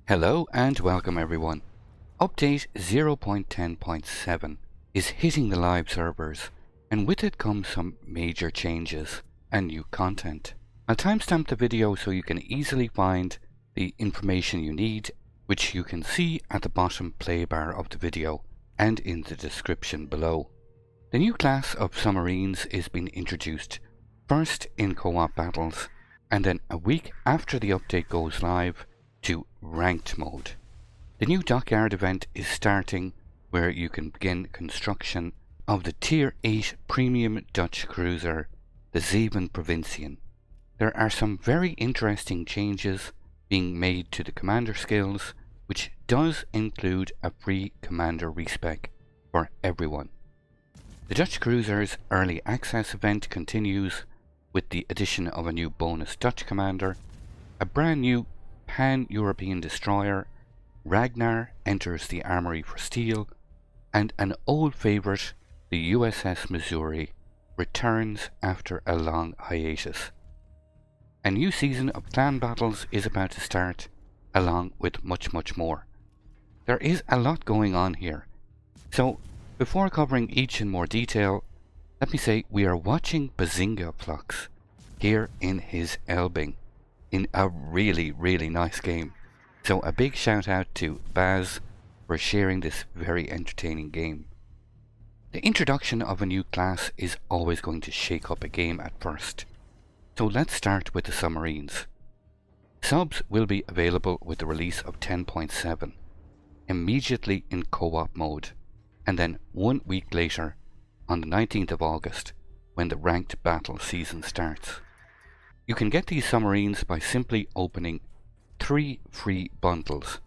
Hello and welcome everyone. Update 0.10.7 is hitting the live servers, and with it comes some major changes and new content. I'll timestamp the video so you can easily find the information you need, which you can see at the bottom play bar of the video and in the description below. The new class of submarines is being introduced first in co-op battles, and then a week after the update goes live to ranked mode. The new Dockyard event is starting, where you can begin construction of the Tier 8 premium Dutch cruiser, the Zeven Provincien. There are some very interesting changes being made to the commander skills, which does include a free commander respec for everyone. The Dutch cruiser's early access event continues with the addition of a new bonus Dutch commander, a brand new Pan-European destroyer, Ragnar enters the armory for steel, and an old favourite, the USS Missouri, returns after a long hiatus. A new season of clan battles is about to start, along with much more. There is a lot going on here, so before covering each in more detail, let me say we are watching Bazinga Flux here in his Elbing in a really nice game. So a big shout out to Baz for sharing this very entertaining game. The introduction of a new class is always going to shake up a game at first. So let's start with the submarines. Subs will be available with the release of 10.7, immediately in co-op mode, and then 1 week later on the 19th of August when the ranked battle season starts. You can get these submarines by simply opening 3 free bundles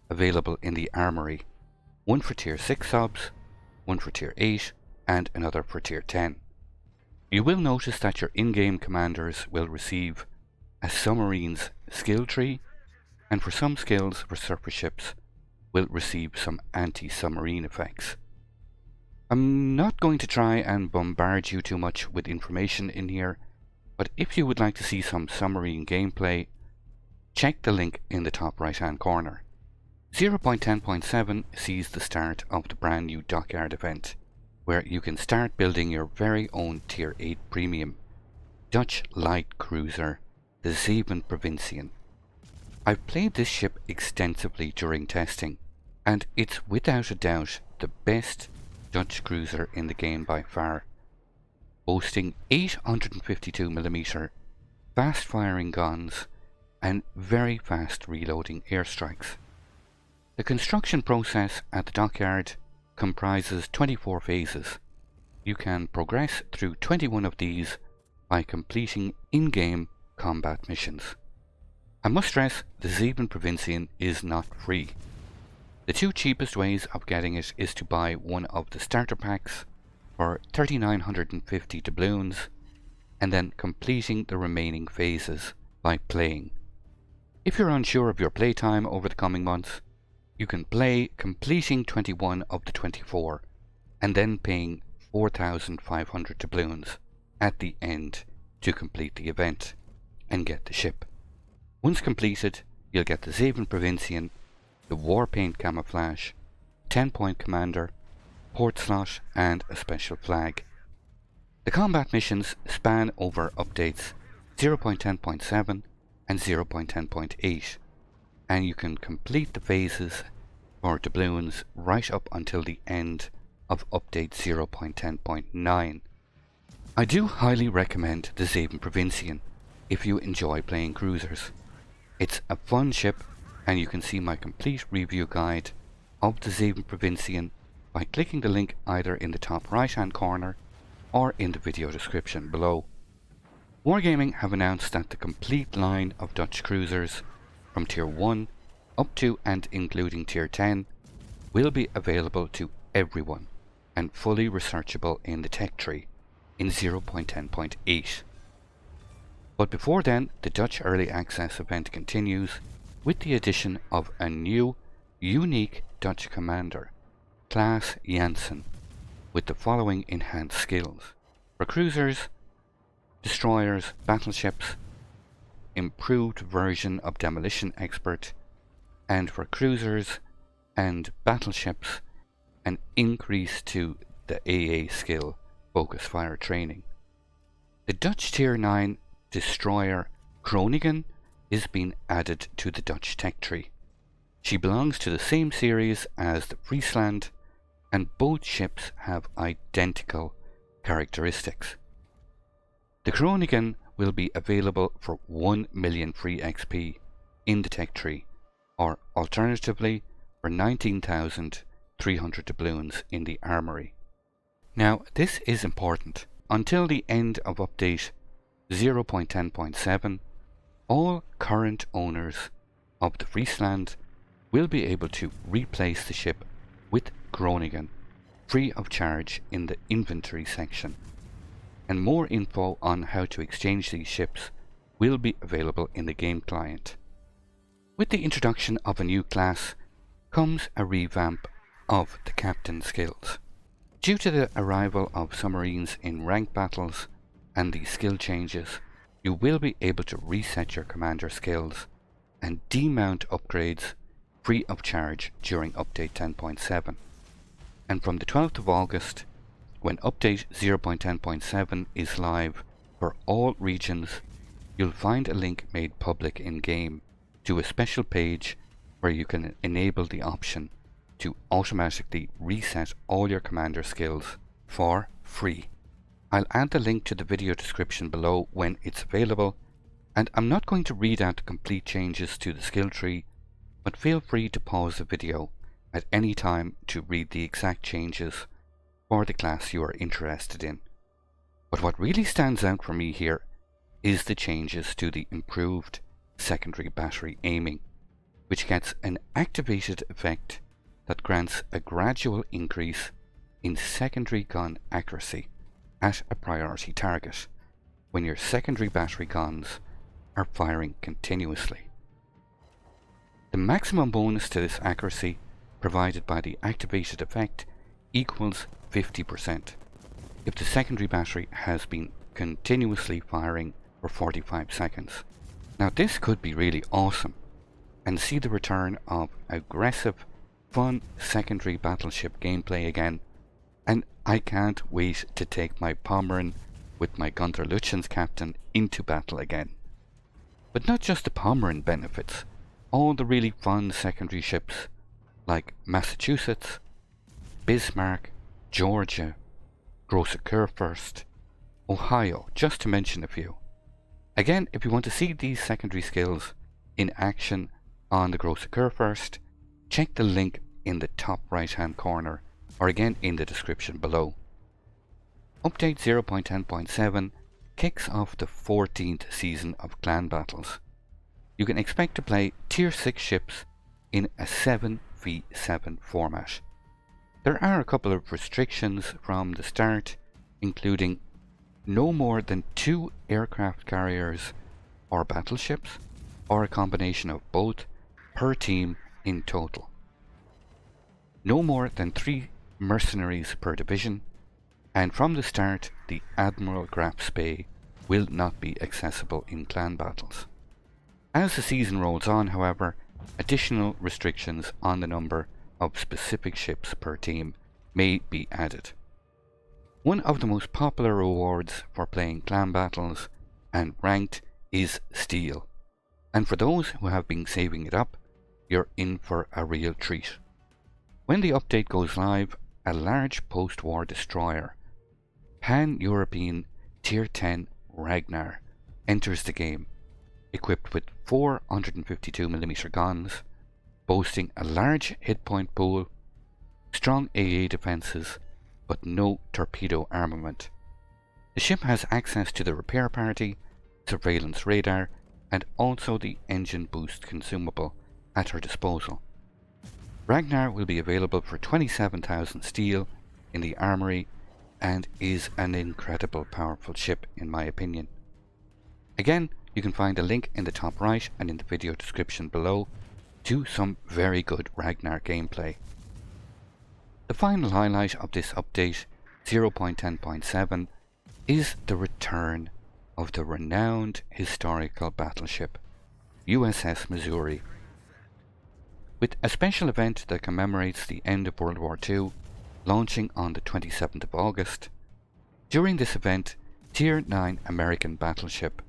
available in the armory, one for tier 6 subs, one for tier 8 and another for tier 10. You will notice that your in-game commanders will receive a submarine's skill tree, and for some skills for surface ships will receive some anti-submarine effects. I'm not going to try and bombard you too much with information in here, but if you would like to see some submarine gameplay, check the link in the top right hand corner. 0.10.7 sees the start of the brand new Dockyard event, where you can start building your very own Tier 8 premium Dutch light cruiser, the Zeven Provincien. I've played this ship extensively during testing, and it's without a doubt the best Dutch cruiser in the game by far, boasting 852mm fast firing guns and very fast reloading airstrikes. The construction process at the Dockyard comprises 24 phases. You can progress through 21 of these by completing in-game combat missions. I must stress the Zeven Provincien is not free. The 2 cheapest ways of getting it is to buy one of the starter packs for 3,950 doubloons, and then completing the remaining phases by playing. If you're unsure of your playtime over the coming months, you can play completing 21 of the 24 and then paying 4,500 doubloons at the end to complete the event and get the ship. Once completed, you'll get the Zeven Provincien, the Warpaint camouflage, 10-point commander, port slot and a special flag. The combat missions span over updates 0.10.7 and 0.10.8, and you can complete the phases for doubloons right up until the end of update 0.10.9. I do highly recommend the Zeven Provincien if you enjoy playing cruisers. It's a fun ship, and you can see my complete review guide of the Zeven Provincien by clicking the link either in the top right hand corner or in the video description below. Wargaming have announced that the complete line of Dutch cruisers from tier 1 up to and including tier 10 will be available to everyone and fully researchable in the tech tree in 0.10.8. But before then, the Dutch early access event continues with the addition of a new unique Dutch commander, Class Janssen, with the following enhanced skills. For cruisers, destroyers, battleships, improved version of demolition expert, and for cruisers and battleships, an increase to the AA skill focus fire training. The Dutch Tier 9 destroyer Groningen is being added to the Dutch tech tree. She belongs to the same series as the Friesland, and both ships have identical characteristics. The Groningen will be available for 1 million free XP in the tech tree, or alternatively for 19,300 doubloons in the armory. Now this is important. Until the end of update 0.10.7, all current owners of the Friesland will be able to replace the ship with Groningen free of charge in the inventory section, and more info on how to exchange these ships will be available in the game client. With the introduction of a new class comes a revamp of the captain skills. Due to the arrival of submarines in rank battles and the skill changes, you will be able to reset your commander skills and demount upgrades free of charge during update 10.7. And from the 12th of August, when update 0.10.7 is live for all regions, you'll find a link made public in-game to a special page where you can enable the option to automatically reset all your commander skills for free. I'll add the link to the video description below when it's available, and I'm not going to read out the complete changes to the skill tree, but feel free to pause the video at any time to read the exact changes for the class you are interested in. But what really stands out for me here is the changes to the improved secondary battery aiming, which gets an activated effect that grants a gradual increase in secondary gun accuracy at a priority target when your secondary battery guns are firing continuously. The maximum bonus to this accuracy provided by the activated effect equals 50% if the secondary battery has been continuously firing for 45 seconds. Now this could be really awesome and see the return of aggressive, fun secondary battleship gameplay again, and I can't wait to take my Pommern with my Gunther Lütjen's captain into battle again. But not just the Pommern benefits, all the really fun secondary ships like Massachusetts, Bismarck, Georgia, Grosse Kurfürst, Ohio, just to mention a few. Again, if you want to see these secondary skills in action on the Grosse Kurfürst, check the link in the top right hand corner or again in the description below. Update 0.10.7 kicks off the 14th season of clan battles. You can expect to play tier 6 ships in a 7v7 format. There are a couple of restrictions from the start, including no more than 2 aircraft carriers or battleships, or a combination of both per team in total. No more than 3 mercenaries per division, and from the start the Admiral Graf Spee will not be accessible in clan battles. As the season rolls on, however, additional restrictions on the number of specific ships per team may be added. One of the most popular rewards for playing clan battles and ranked is steel, and for those who have been saving it up, you're in for a real treat. When the update goes live, a large post-war destroyer, Pan-European Tier 10 Ragnar, enters the game, equipped with 4 152mm guns, boasting a large hit point pool, strong AA defences, but no torpedo armament. The ship has access to the repair party, surveillance radar, and also the engine boost consumable at her disposal. Ragnar will be available for 27,000 steel in the armory and is an incredible powerful ship in my opinion. Again, you can find a link in the top right and in the video description below to some very good Ragnar gameplay. The final highlight of this update 0.10.7 is the return of the renowned historical battleship USS Missouri. with a special event that commemorates the end of World War II launching on the 27th of August. During this event, Tier 9 American battleship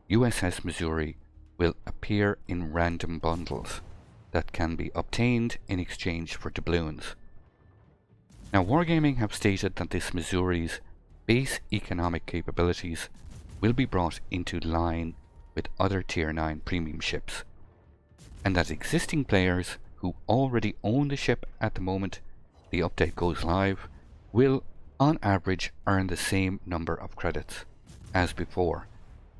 USS Missouri will appear in random bundles that can be obtained in exchange for doubloons. Now, Wargaming have stated that this Missouri's base economic capabilities will be brought into line with other Tier 9 premium ships, and that existing players who already own the ship at the moment the update goes live will on average earn the same number of credits as before,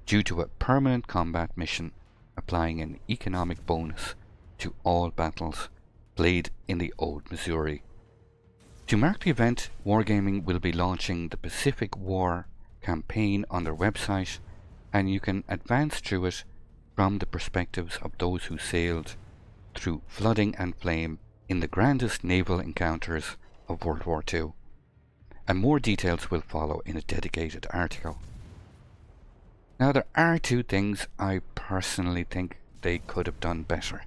due to a permanent combat mission applying an economic bonus to all battles played in the old Missouri. To mark the event, Wargaming will be launching the Pacific War campaign on their website, and you can advance through it from the perspectives of those who sailed through flooding and flame in the grandest naval encounters of World War II. And more details will follow in a dedicated article. Now, there are two things I personally think they could have done better.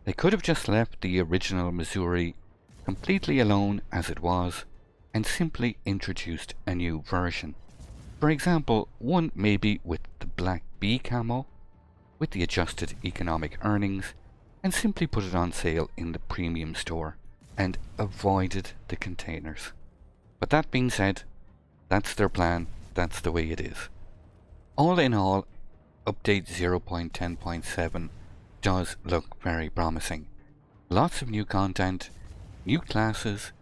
They could have just left the original Missouri completely alone as it was and simply introduced a new version. For example, one maybe with the black B camo, with the adjusted economic earnings, and simply put it on sale in the premium store and avoided the containers. But that being said, that's their plan, that's the way it is. All in all, update 0.10.7 does look very promising. Lots of new content, new classes,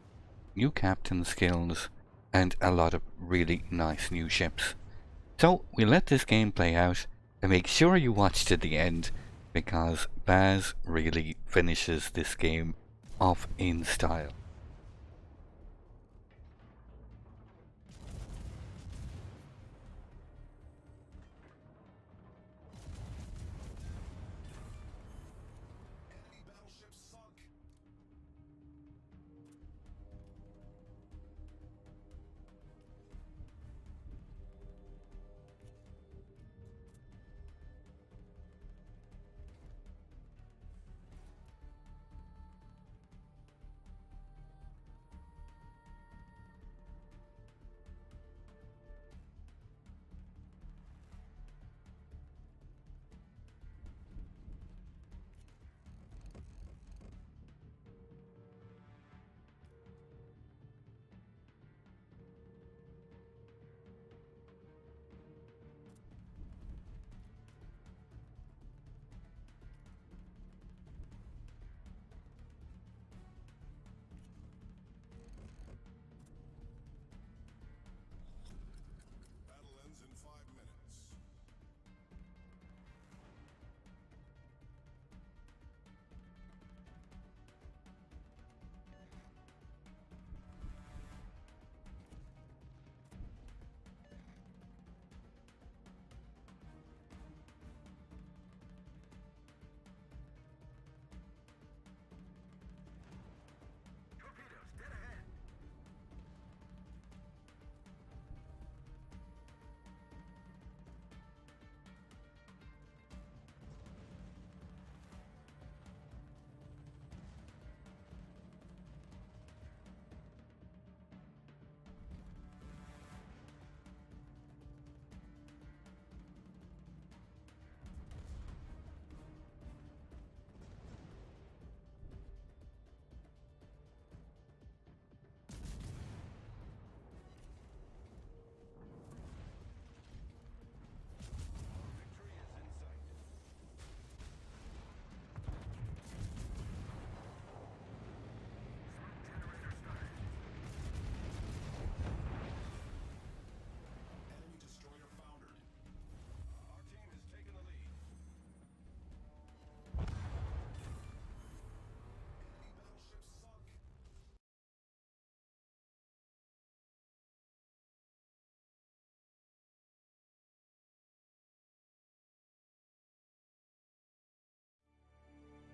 new captain skills, and a lot of really nice new ships. So we'll let this game play out and make sure you watch to the end, because Baz really finishes this game off in style.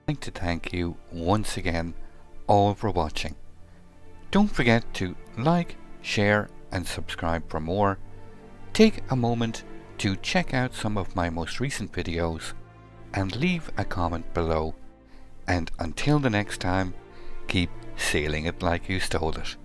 I'd like to thank you once again all for watching. Don't forget to like, share and subscribe for more. Take a moment to check out some of my most recent videos and leave a comment below. And until the next time, keep sailing it like you stole it.